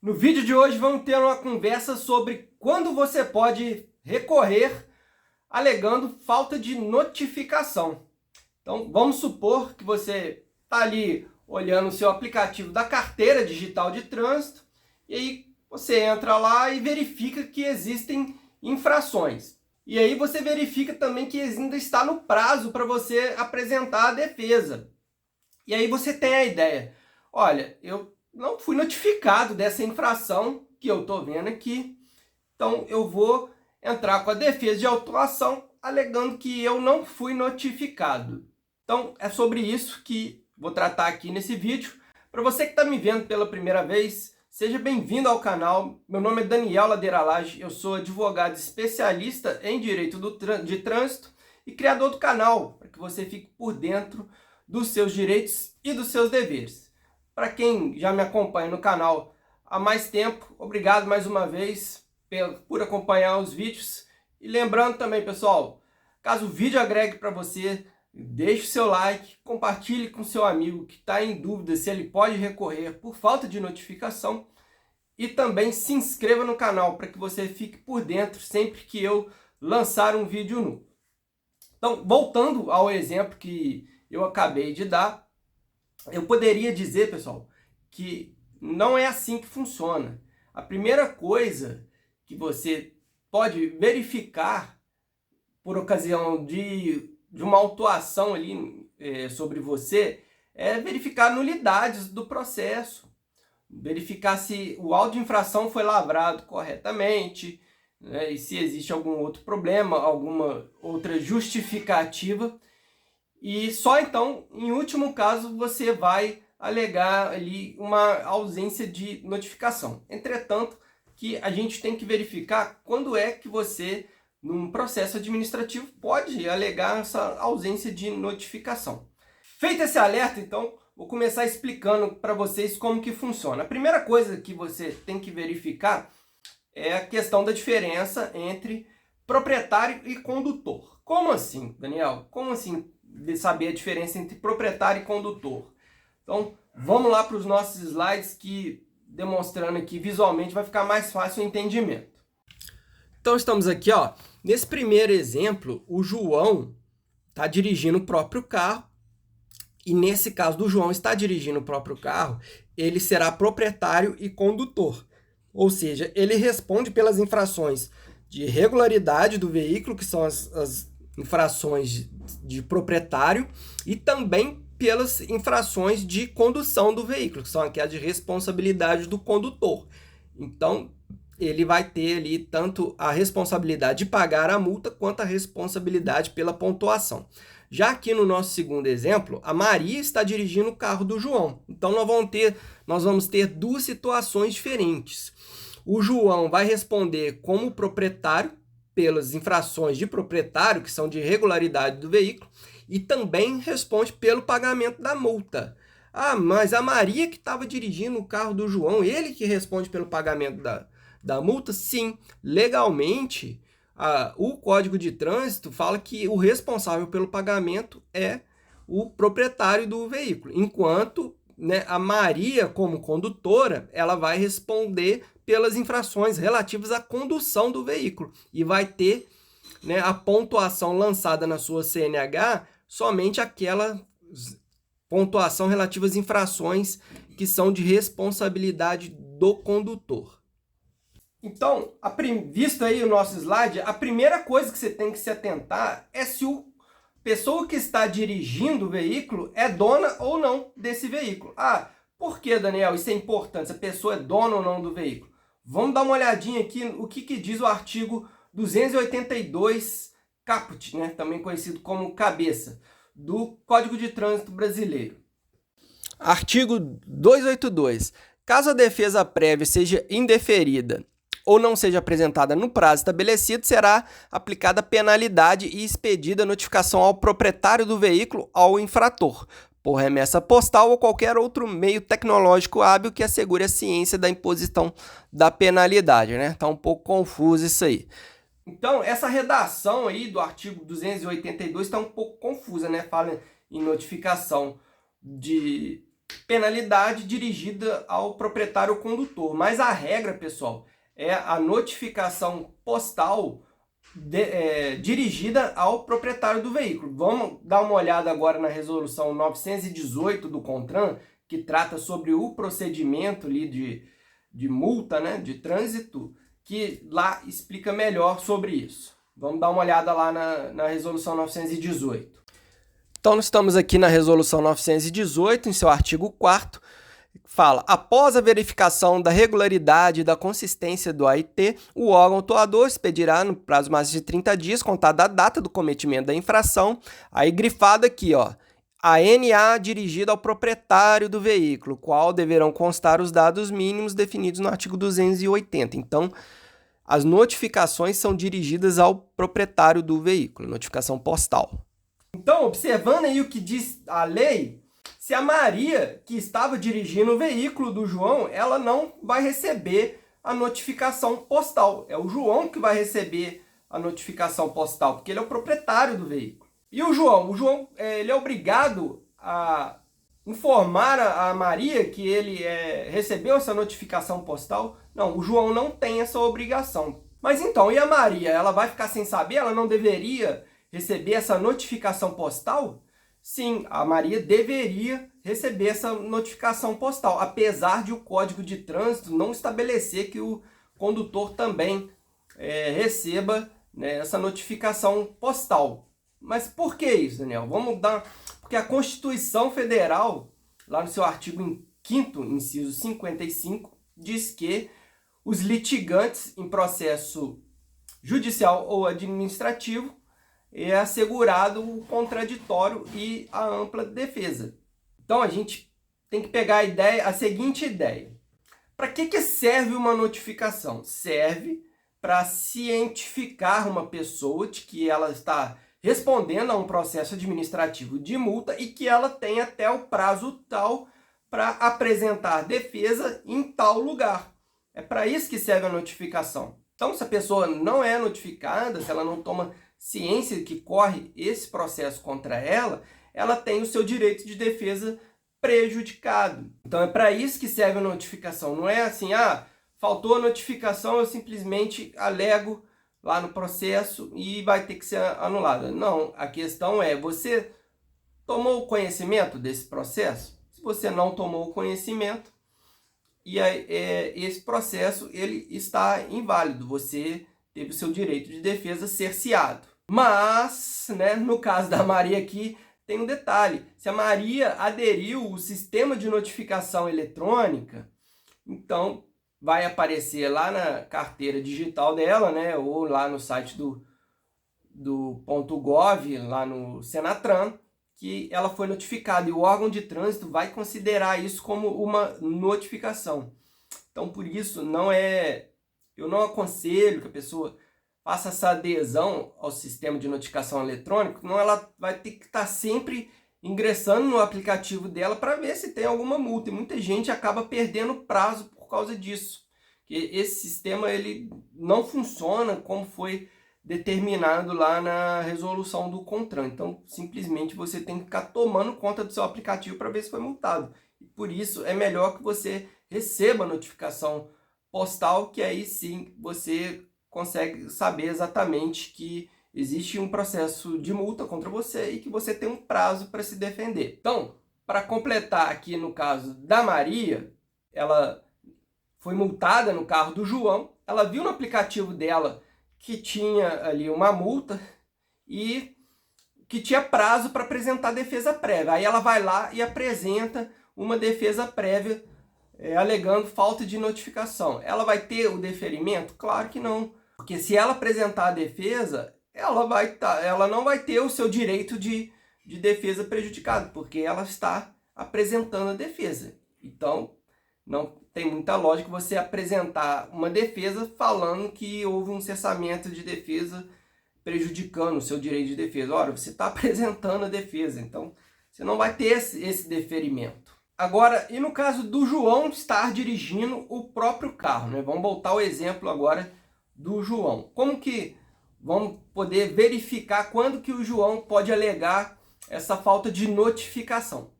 No vídeo de hoje vamos ter uma conversa sobre quando você pode recorrer alegando falta de notificação. Então vamos supor que você está ali olhando o seu aplicativo da carteira digital de trânsito e aí você entra lá e verifica que existem infrações. E aí você verifica também que ainda está no prazo para você apresentar a defesa. E aí você tem a ideia, olha, eu não fui notificado dessa infração que eu estou vendo aqui, então eu vou entrar com a defesa de autuação alegando que eu não fui notificado. Então é sobre isso que vou tratar aqui nesse vídeo. Para você que está me vendo pela primeira vez, seja bem-vindo ao canal. Meu nome é Daniel Ladeira Lage, eu sou advogado especialista em direito de trânsito e criador do canal, para que você fique por dentro dos seus direitos e dos seus deveres. Para quem já me acompanha no canal há mais tempo, obrigado mais uma vez por acompanhar os vídeos. E lembrando também, pessoal, caso o vídeo agregue para você, deixe o seu like, compartilhe com seu amigo que está em dúvida se ele pode recorrer por falta de notificação e também se inscreva no canal para que você fique por dentro sempre que eu lançar um vídeo novo. Então, voltando ao exemplo que eu acabei de dar, eu poderia dizer, pessoal, que não é assim que funciona. A primeira coisa que você pode verificar por ocasião de uma autuação ali sobre você é verificar nulidades do processo, verificar se o auto de infração foi lavrado corretamente, né, e se existe algum outro problema, alguma outra justificativa. E só então, em último caso, você vai alegar ali uma ausência de notificação. Entretanto, que a gente tem que verificar quando é que você, num processo administrativo, pode alegar essa ausência de notificação. Feito esse alerta, então, vou começar explicando para vocês como que funciona. A primeira coisa que você tem que verificar é a questão da diferença entre proprietário e condutor. Como assim, Daniel? Como assim saber a diferença entre proprietário e condutor? Então, vamos lá para os nossos slides que, demonstrando aqui visualmente, vai ficar mais fácil o entendimento. Então, estamos aqui, ó. Nesse primeiro exemplo, o João está dirigindo o próprio carro. E nesse caso do João estar dirigindo o próprio carro, ele será proprietário e condutor. Ou seja, ele responde pelas infrações de regularidade do veículo, que são as infrações de proprietário, e também pelas infrações de condução do veículo, que são aquelas de responsabilidade do condutor. Então, ele vai ter ali tanto a responsabilidade de pagar a multa, quanto a responsabilidade pela pontuação. Já aqui no nosso segundo exemplo, a Maria está dirigindo o carro do João. Então, nós vamos ter duas situações diferentes. O João vai responder como proprietário pelas infrações de proprietário, que são de regularidade do veículo, e também responde pelo pagamento da multa. Ah, mas a Maria que estava dirigindo o carro do João, ele que responde pelo pagamento da multa? Sim, legalmente, o Código de Trânsito fala que o responsável pelo pagamento é o proprietário do veículo, enquanto, né, a Maria, como condutora, ela vai responder pelas infrações relativas à condução do veículo e vai ter, né, a pontuação lançada na sua CNH somente aquela pontuação relativa às infrações que são de responsabilidade do condutor. Então, visto aí o nosso slide, a primeira coisa que você tem que se atentar é se a pessoa que está dirigindo o veículo é dona ou não desse veículo. Ah, por que, Daniel? Isso é importante, se a pessoa é dona ou não do veículo. Vamos dar uma olhadinha aqui o que diz o artigo 282 caput, né? Também conhecido como cabeça, do Código de Trânsito Brasileiro. Artigo 282. Caso a defesa prévia seja indeferida ou não seja apresentada no prazo estabelecido, será aplicada penalidade e expedida notificação ao proprietário do veículo ao infrator, por remessa postal ou qualquer outro meio tecnológico hábil que assegure a ciência da imposição da penalidade, né? Tá um pouco confuso isso aí. Então, essa redação aí do artigo 282 está um pouco confusa, né? Fala em notificação penalidade dirigida ao proprietário condutor. Mas a regra, pessoal, é a notificação postal dirigida ao proprietário do veículo. Vamos dar uma olhada agora na resolução 918 do CONTRAN, que trata sobre o procedimento ali de multa, né, de trânsito, que lá explica melhor sobre isso. Vamos dar uma olhada lá na resolução 918. Então, nós estamos aqui na resolução 918, em seu artigo 4º, fala: após a verificação da regularidade e da consistência do AIT, o órgão autuador expedirá, no prazo máximo de 30 dias, contado da data do cometimento da infração, aí grifado aqui, ó, a NA dirigida ao proprietário do veículo, qual deverão constar os dados mínimos definidos no artigo 280. Então, as notificações são dirigidas ao proprietário do veículo, notificação postal. Então, observando aí o que diz a lei, se a Maria, que estava dirigindo o veículo do João, ela não vai receber a notificação postal. É o João que vai receber a notificação postal, porque ele é o proprietário do veículo. E o João? Ele é obrigado a informar a Maria que ele recebeu essa notificação postal? Não, o João não tem essa obrigação. Mas então, e a Maria? Ela vai ficar sem saber? Ela não deveria receber essa notificação postal? Sim, a Maria deveria receber essa notificação postal, apesar de o Código de Trânsito não estabelecer que o condutor também receba, né, essa notificação postal. Mas por que isso, Daniel? Porque a Constituição Federal, lá no seu artigo 5º, inciso 55, diz que os litigantes em processo judicial ou administrativo é assegurado o contraditório e a ampla defesa. Então a gente tem que pegar a seguinte ideia. Para que serve uma notificação? Serve para cientificar uma pessoa de que ela está respondendo a um processo administrativo de multa e que ela tem até o prazo tal para apresentar defesa em tal lugar. É para isso que serve a notificação. Então, se a pessoa não é notificada, se ela não toma ciência que corre esse processo contra ela, ela tem o seu direito de defesa prejudicado. Então é para isso que serve a notificação. Não é assim, faltou a notificação, eu simplesmente alego lá no processo e vai ter que ser anulada. Não, a questão é, você tomou conhecimento desse processo? Se você não tomou conhecimento, e esse processo ele está inválido, você teve o seu direito de defesa cerceado. Mas, né, no caso da Maria aqui, tem um detalhe. Se a Maria aderiu ao sistema de notificação eletrônica, então vai aparecer lá na carteira digital dela, né, ou lá no site do .gov, lá no Senatran, que ela foi notificada. E o órgão de trânsito vai considerar isso como uma notificação. Então, por isso, eu não aconselho que a pessoa faça essa adesão ao sistema de notificação eletrônica, senão ela vai ter que estar sempre ingressando no aplicativo dela para ver se tem alguma multa. E muita gente acaba perdendo prazo por causa disso. Que esse sistema ele não funciona como foi determinado lá na resolução do CONTRAN. Então, simplesmente você tem que ficar tomando conta do seu aplicativo para ver se foi multado. E por isso é melhor que você receba a notificação postal, que aí sim você consegue saber exatamente que existe um processo de multa contra você e que você tem um prazo para se defender. Então, para completar aqui no caso da Maria, ela foi multada no carro do João, ela viu no aplicativo dela que tinha ali uma multa e que tinha prazo para apresentar defesa prévia. Aí ela vai lá e apresenta uma defesa prévia alegando falta de notificação. Ela vai ter o deferimento? Claro que não. Porque se ela apresentar a defesa, ela não vai ter o seu direito de defesa prejudicado, porque ela está apresentando a defesa. Então, não tem muita lógica você apresentar uma defesa falando que houve um cessamento de defesa prejudicando o seu direito de defesa. Ora, você está apresentando a defesa, então você não vai ter esse deferimento. Agora, e no caso do João estar dirigindo o próprio carro, né? Vamos voltar ao exemplo agora do João. Como que vamos poder verificar quando que o João pode alegar essa falta de notificação?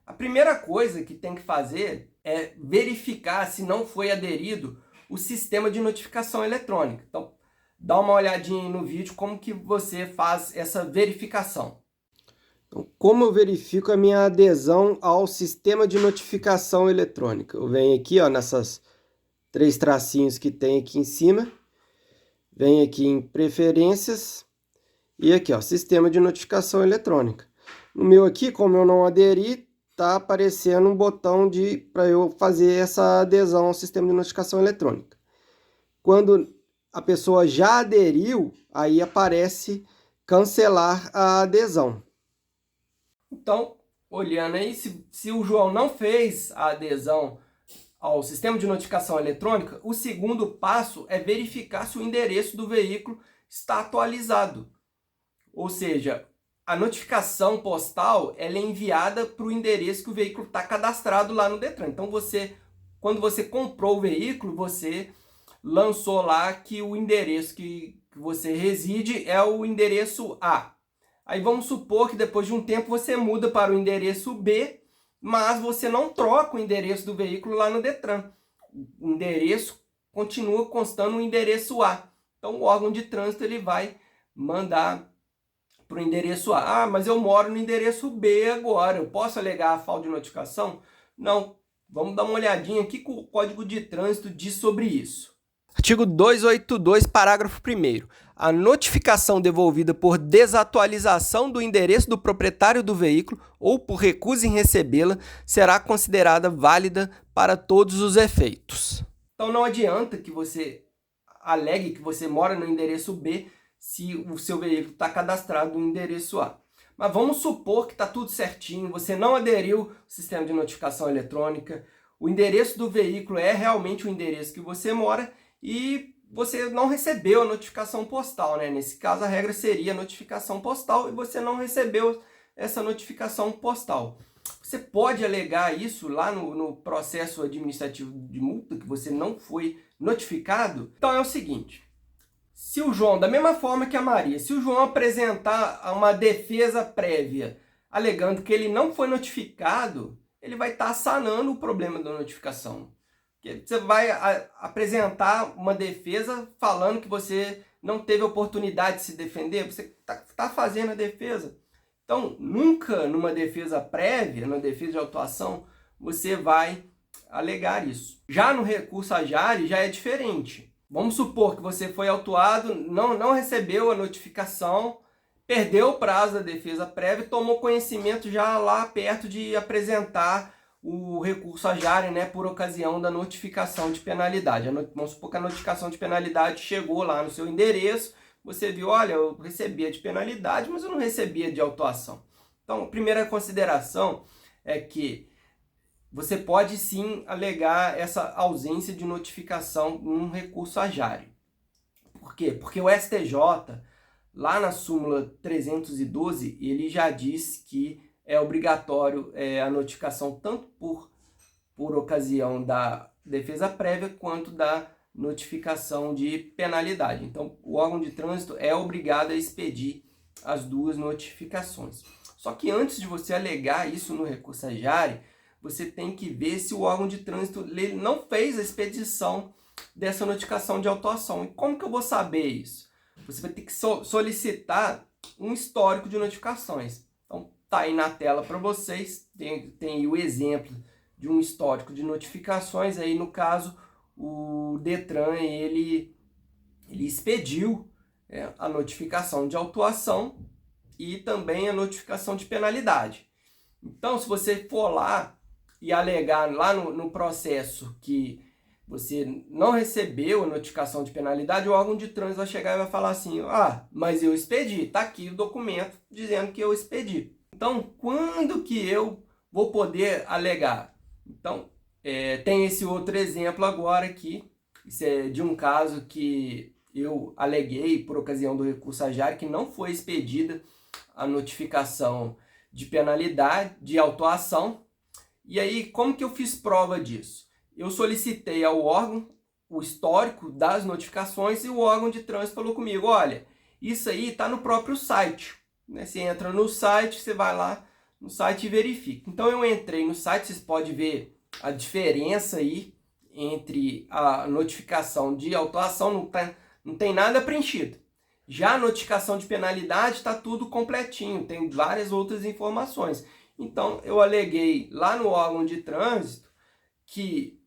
A primeira coisa que tem que fazer é verificar se não foi aderido o sistema de notificação eletrônica. Então, dá uma olhadinha no vídeo como que você faz essa verificação. Então, como eu verifico a minha adesão ao sistema de notificação eletrônica? Eu venho aqui, ó, nessas 3 tracinhos que tem aqui em cima, venho aqui em preferências e aqui, ó, sistema de notificação eletrônica. No meu aqui, como eu não aderi, tá aparecendo um botão para eu fazer essa adesão ao sistema de notificação eletrônica. Quando a pessoa já aderiu, aí aparece cancelar a adesão. Então, olhando aí, se o João não fez a adesão ao sistema de notificação eletrônica, o segundo passo é verificar se o endereço do veículo está atualizado. Ou seja, a notificação postal ela é enviada para o endereço que o veículo está cadastrado lá no Detran. Então, quando você comprou o veículo, você lançou lá que o endereço que você reside é o endereço A. Aí vamos supor que depois de um tempo você muda para o endereço B, mas você não troca o endereço do veículo lá no Detran. O endereço continua constando o endereço A. Então o órgão de trânsito ele vai mandar para o endereço A. Ah, mas eu moro no endereço B agora, eu posso alegar a falta de notificação? Não. Vamos dar uma olhadinha aqui que o Código de Trânsito diz sobre isso. Artigo 282, parágrafo 1º. A notificação devolvida por desatualização do endereço do proprietário do veículo ou por recusa em recebê-la será considerada válida para todos os efeitos. Então não adianta que você alegue que você mora no endereço B se o seu veículo está cadastrado no endereço A. Mas vamos supor que está tudo certinho, você não aderiu ao sistema de notificação eletrônica, o endereço do veículo é realmente o endereço que você mora e você não recebeu a notificação postal, né? Nesse caso, a regra seria notificação postal e você não recebeu essa notificação postal. Você pode alegar isso lá no processo administrativo de multa, que você não foi notificado. Então é o seguinte, se o João, da mesma forma que a Maria, se o João apresentar uma defesa prévia alegando que ele não foi notificado, ele vai estar sanando o problema da notificação. Você vai apresentar uma defesa falando que você não teve oportunidade de se defender, você está fazendo a defesa. Então, nunca numa defesa prévia, numa defesa de autuação, você vai alegar isso. Já no recurso à Jari já é diferente. Vamos supor que você foi autuado, não recebeu a notificação, perdeu o prazo da defesa prévia e tomou conhecimento já lá perto de apresentar o recurso à Jari, né, por ocasião da notificação de penalidade. Vamos supor que a notificação de penalidade chegou lá no seu endereço, você viu, olha, eu recebia de penalidade, mas eu não recebia de autuação. Então, a primeira consideração é que você pode sim alegar essa ausência de notificação num recurso à Jari. Por quê? Porque o STJ, lá na súmula 312, ele já diz que é obrigatório a notificação tanto por ocasião da defesa prévia quanto da notificação de penalidade. Então, o órgão de trânsito é obrigado a expedir as duas notificações. Só que antes de você alegar isso no recurso à Jari, você tem que ver se o órgão de trânsito ele não fez a expedição dessa notificação de autuação. E como que eu vou saber isso? Você vai ter que solicitar um histórico de notificações. Então, tá aí na tela para vocês, tem aí o exemplo de um histórico de notificações. Aí, no caso, o Detran ele expediu a notificação de autuação e também a notificação de penalidade. Então, se você for lá e alegar lá no processo que você não recebeu a notificação de penalidade, o órgão de trânsito vai chegar e vai falar assim, mas eu expedi, tá aqui o documento dizendo que eu expedi. Então, quando que eu vou poder alegar? Então, tem esse outro exemplo agora aqui, isso é de um caso que eu aleguei por ocasião do recurso à Jari, que não foi expedida a notificação de penalidade, de autuação. E aí, como que eu fiz prova disso? Eu solicitei ao órgão o histórico das notificações e o órgão de trânsito falou comigo, olha, isso aí está no próprio site. Né? Você entra no site, você vai lá no site e verifica. Então eu entrei no site, vocês podem ver a diferença aí entre a notificação de autuação, não tem nada preenchido. Já a notificação de penalidade está tudo completinho, tem várias outras informações. Então eu aleguei lá no órgão de trânsito que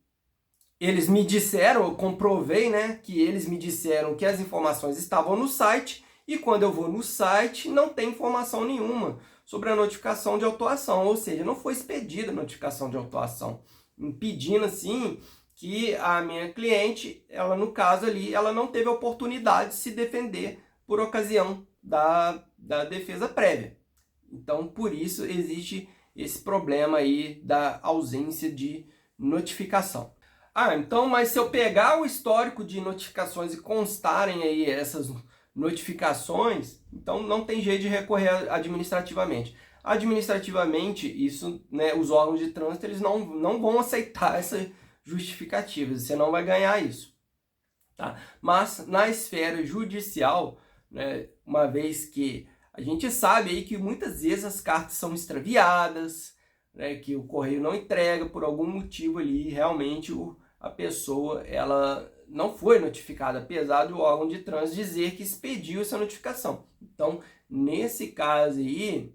eles me disseram, eu comprovei, né, que eles me disseram que as informações estavam no site, e quando eu vou no site não tem informação nenhuma sobre a notificação de autuação, ou seja, não foi expedida a notificação de autuação, impedindo assim que a minha cliente, ela no caso ali, ela não teve a oportunidade de se defender por ocasião da defesa prévia. Então, por isso existe esse problema aí da ausência de notificação. Então, mas se eu pegar o histórico de notificações e constarem aí essas notificações, então não tem jeito de recorrer administrativamente. Administrativamente, isso, né, os órgãos de trânsito, eles não vão aceitar essa justificativa, você não vai ganhar isso. Tá? Mas na esfera judicial, né, uma vez que a gente sabe aí que muitas vezes as cartas são extraviadas, né, que o correio não entrega por algum motivo ali, realmente a pessoa ela não foi notificada, apesar do órgão de trânsito dizer que expediu essa notificação. Então, nesse caso aí,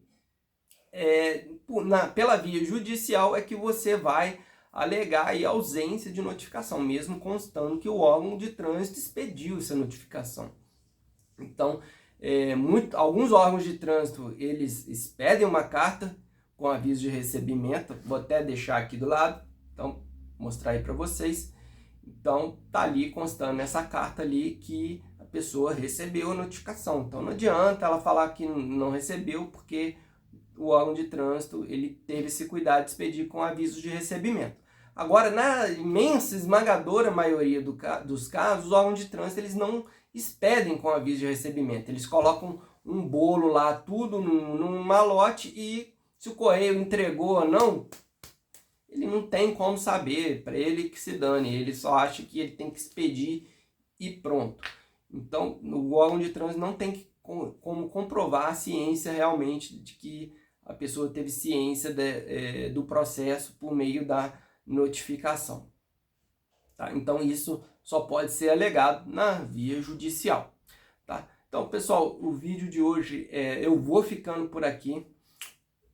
pela via judicial é que você vai alegar aí a ausência de notificação, mesmo constando que o órgão de trânsito expediu essa notificação. Então, alguns órgãos de trânsito, eles expedem uma carta com aviso de recebimento, vou até deixar aqui do lado, então, mostrar aí para vocês. Então, tá ali constando nessa carta ali que a pessoa recebeu a notificação. Então, não adianta ela falar que não recebeu, porque o órgão de trânsito, ele teve esse cuidado de expedir com aviso de recebimento. Agora, na imensa, esmagadora maioria dos casos, os órgãos de trânsito, eles não expedem com aviso de recebimento. Eles colocam um bolo lá, tudo num malote, e se o correio entregou ou não, ele não tem como saber, para ele que se dane, ele só acha que ele tem que expedir e pronto. Então, o órgão de trânsito não tem como comprovar a ciência realmente de que a pessoa teve ciência do processo por meio da notificação. Tá? Então, isso só pode ser alegado na via judicial. Tá? Então, pessoal, o vídeo de hoje, eu vou ficando por aqui.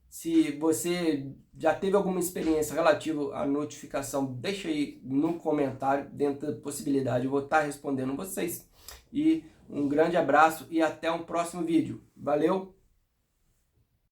Se você já teve alguma experiência relativa à notificação, deixa aí no comentário, dentro da possibilidade, eu vou estar respondendo vocês. E um grande abraço e até um próximo vídeo. Valeu!